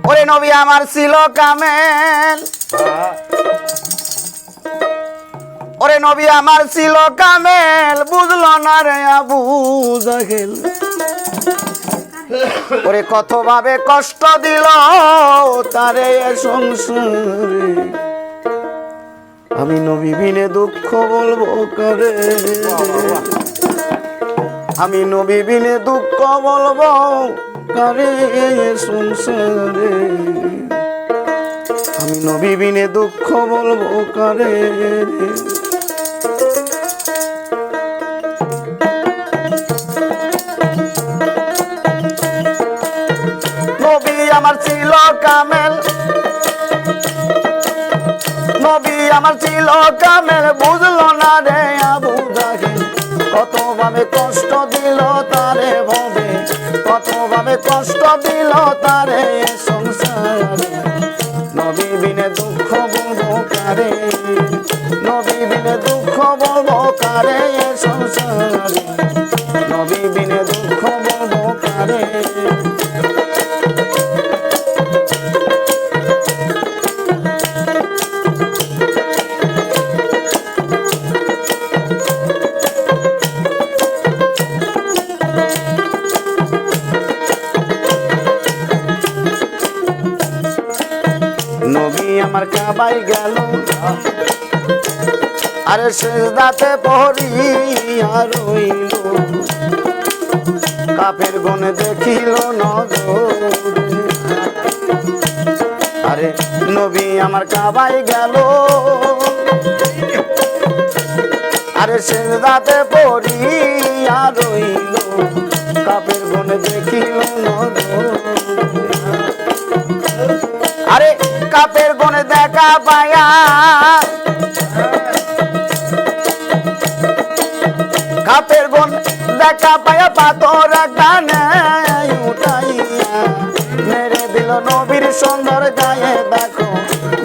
ওরে নবী আমার ছিল কামেল, ওরে নবী আমার ছিল কামেল, বুঝলো না রে আবু জাহেল। ওরে কত ভাবে কষ্ট দিল তারে এ সংসারে, আমি নবী বিনে দুঃখ বলবো কারে, আমি নবী বিনে দুঃখ বলবো কারে এ সংসারে, আমি নবী বিনে দুঃখ বলবো কারে। নবী আমার ছিল কামেল, নবী আমার ছিল কামেল, বুঝলো না রে আবু জাহেল। কত ভাবে কষ্ট দিল তারে ভবে, কত ভাবে কষ্ট দিল তারে সংসারে, নবী বিনে দুঃখ বলবো কারে, নবী বিনে দুঃখ বলবো কারে সংসারে, নবী বিনে দুঃখ বলবো কারে। নবী আমার কাবাই গেল, আরে সিজদাতে পড়িয়া রইল, কাফের গনে দেখিল নজরে, আরে নবী আমার কাবাই গেল, আরে সিজদাতে পড়িয়া রইল, কাফের গনে দেখিল নজরে, আরে কাপের গনে দেখা পায়া, কাপের গন দেখা পায়া পাথর গানে উঠাইয়া মেরে দিল নবীর সুন্দর গায়ে, দেখো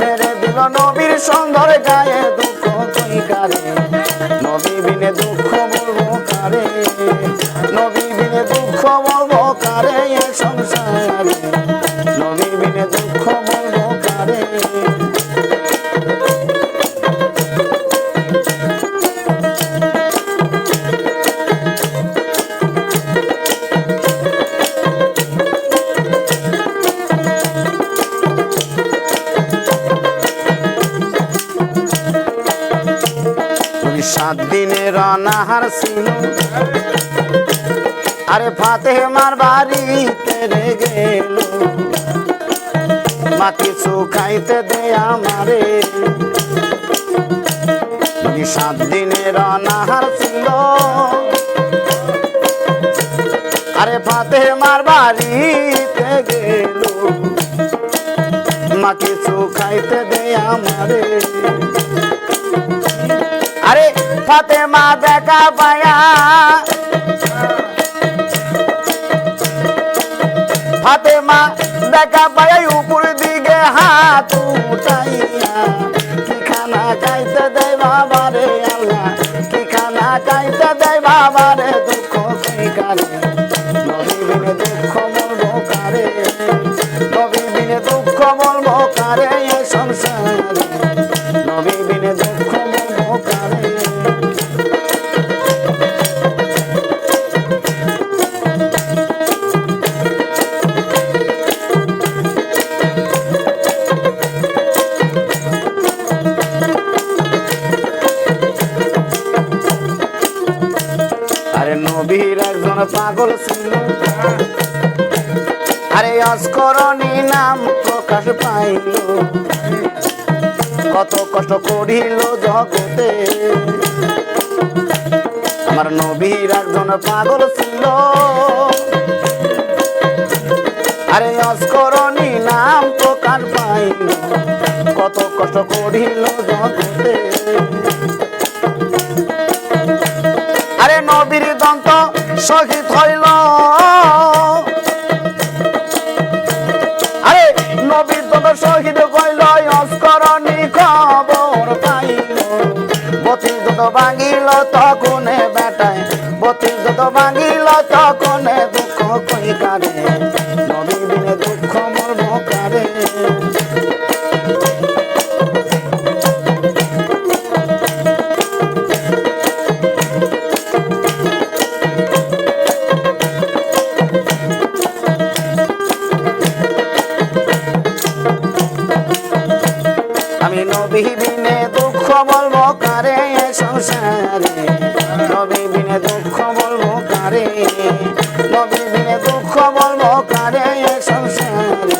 মেরে দিল নবীর সুন্দর গায়ে, দুঃখ কই কারে, নবী বিনে দুঃখ বলবো কারে, নবী বিনে দুঃখ বলবো কারে এ সংসারে, নবী বিনে দুঃখ বলবো কারে। সাত দিনের অনাহার ছিল, আরে ফাতেমার বাড়িতে রে গেল, মা কিছু খাইতে দে আমারে, সাত দিনের অনাহার ছিল, আরে ফাতেমার বাড়িতে গেল, মা কিছু খাইতে দে আমারে, আরে ফাতেমা দেখা পায়া, ফাতেমা দেখা পায়া উপর দিকে হাত উঠাইয়া, কি খানা খাইতে দেয় বাবারে আল্লাহ, কি খানা খাইতে দেয় বাবারে, দুঃখ কই কারে, নবী বিনে দুঃখ বলবো কারে, নবী বিনে দুঃখ বলবো কারে এ সংসারে, নবী বিনে দুঃখ বলবো কারে। আরে নবীর একজন পাগল ছিল, আরে অস্করণী নাম প্রকাশ পাইল, কত কষ্ট করিল জগতে, আমার নবীর একজন পাগল ছিল, আরে অস্করণী নাম প্রকাশ পাইল, কত কষ্ট করিল জগতে, আরে নবীর দন্ত শহীদ হইল, আরে নবীর দন্ত শহীদ হইল, অস্করণী খবর পাইল, বতি যত ভাঙিল তখনে বেটায়, বতি যত ভাঙিল তখনে দুঃখ কই কারে, নবী বিনে দুঃখ বলবো কারে। বলবো কারে এ সংসারে নবী বিনে দুঃখ বলবো কারে নবী বিনে দুঃখ বলবো কারে এ সংসারে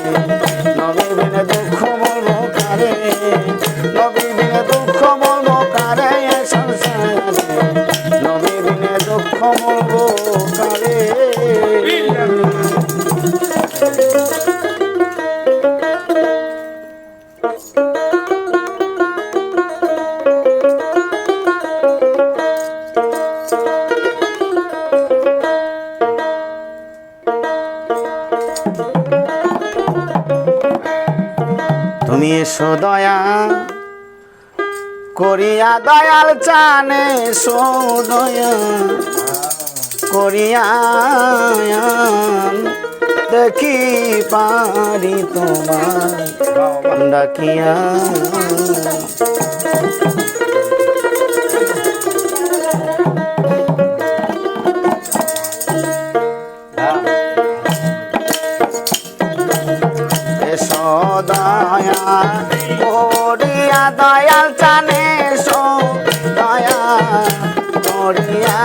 নবী বিনে দুঃখ বলবো কারে নবী বিনে দুঃখ বলবো কারে এ সংসারে নবী বিনে দুঃখ বলবো কারে তুমি এসো দয়া করিয়া দয়াল চানে এসো দয়া করিয়া দেখি পারি তোমার ডাকিয়া এসো দয়া করিয়া দয়াল চানে এসো দয়া করিয়া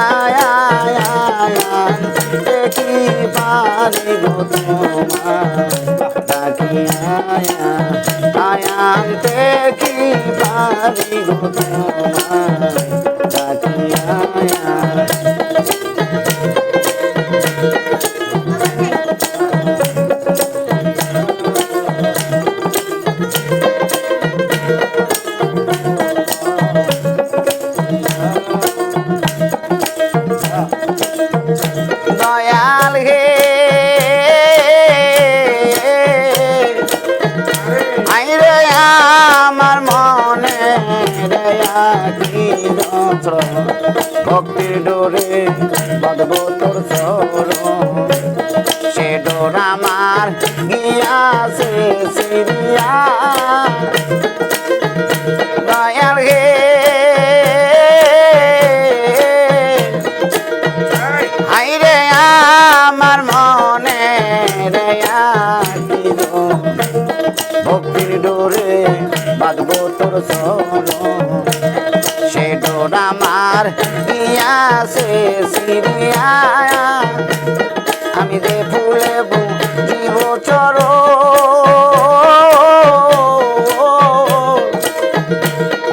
দেখি পারি গো তোমার ডাকিয়া আয়ান দেখি পারি গো তোমার ডাকিয়া দয়াল হে আইরে আমার মনে কি যন্ত্র ভক্তির ডোরে বাঁধবো তোর চরণ সে ডোর আমার গিয়াছে সিরিয়া দয়াল হে আইরে আমার মনে ভক্তির ডোরে বাঁধবো তোর চরণ সে ডোর আমার গিয়াছে সিরিয়া আমি যে ফুলে জীব চরণ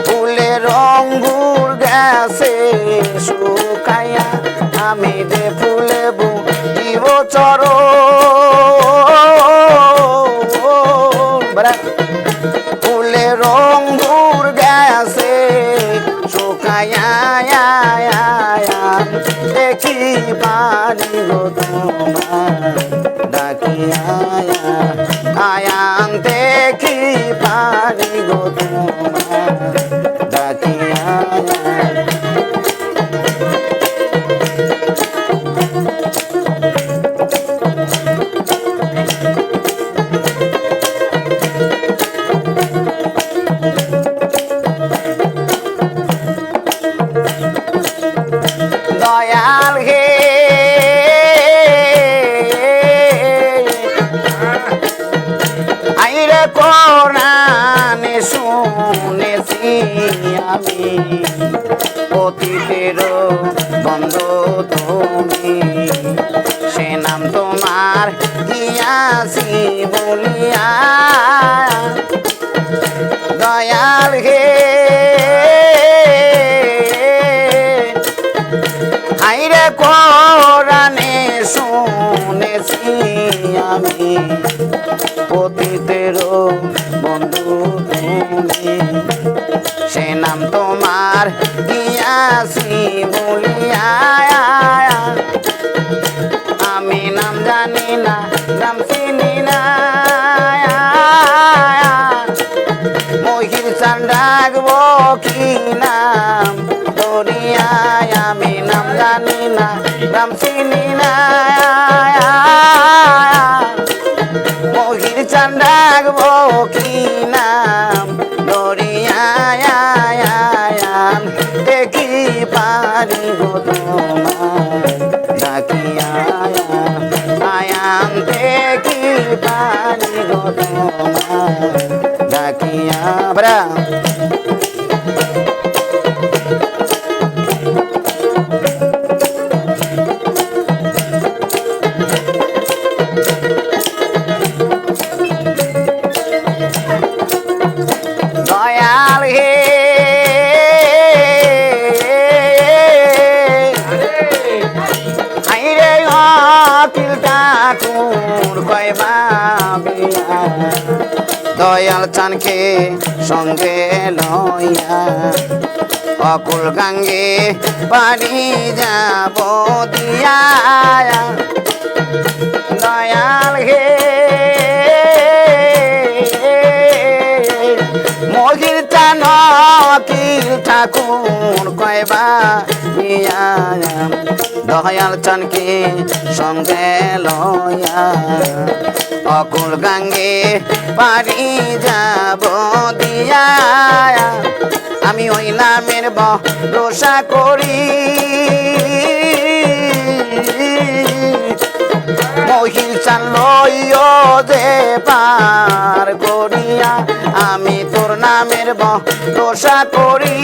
ফুলের অঙ্গুর গেছে শুকাইয়া আমি যে ফুলে জীব চরণ ফুলের অঙ্গুর গেছে শুকাইয়া দেখি পারি গো তোমার ডাকিয়া আয়ান দেখি পারি গো তোমার ডাকিয়া দয়াল হে আইরে কোরআনে শুনেছি আমি অতীতের বন্ধু তুমি সে নাম তোমার গিয়াছি বলিয়া দয়াল হে আইরে কোরআনে শুনেছি আমি অতীতের বন্ধু তুমি সে নাম তোমার গিয়াছি বলিয়া আমি নাম জানি না নাম চিনি না মহির চান ডাকবো কি নাম দরিয়ায় আমি নাম জানি না নাম চিনি না মহির চান ডাকবো কি নাম দরিয়ায় দেখি পারি গো তোমার ডাকিয়া আয়ান দেখি পারি গো তোমার ডাকিয়া দয়াল চানকে সঙ্গে লইয়া অকুল গাঙ্গে পানি যাব দিয়া দয়াল হে মহির চান কি ঠাকুর কয়বা ইয়া দয়াল চানকে সঙ্গে লয়া অকুল গাঙ্গে পারি যাব দিয়া আমি ওই নামের ভরসা করি মহিল চান লইও যে পার করিয়া আমি তোর নামের ভরসা করি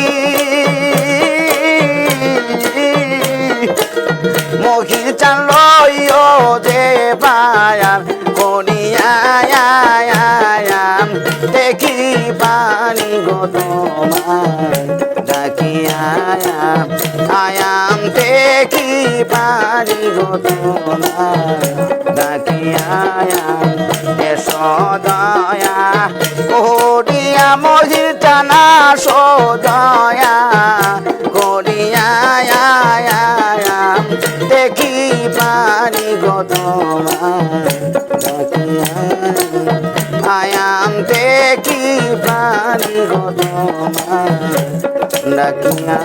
মহিল চান লইও যে পায়ার করিয়া দেখি পানি গো তোমার ডাকিয়া আয়াম দেখি পানি গো তোমার ডাকিয়া এসো দয়া করিয়া মহিল টানা সদয়া করিয়া দেখি পানি গো তোমার ডাকিয়া আয়াম দেখি পানি গো তোমার ডাকিয়া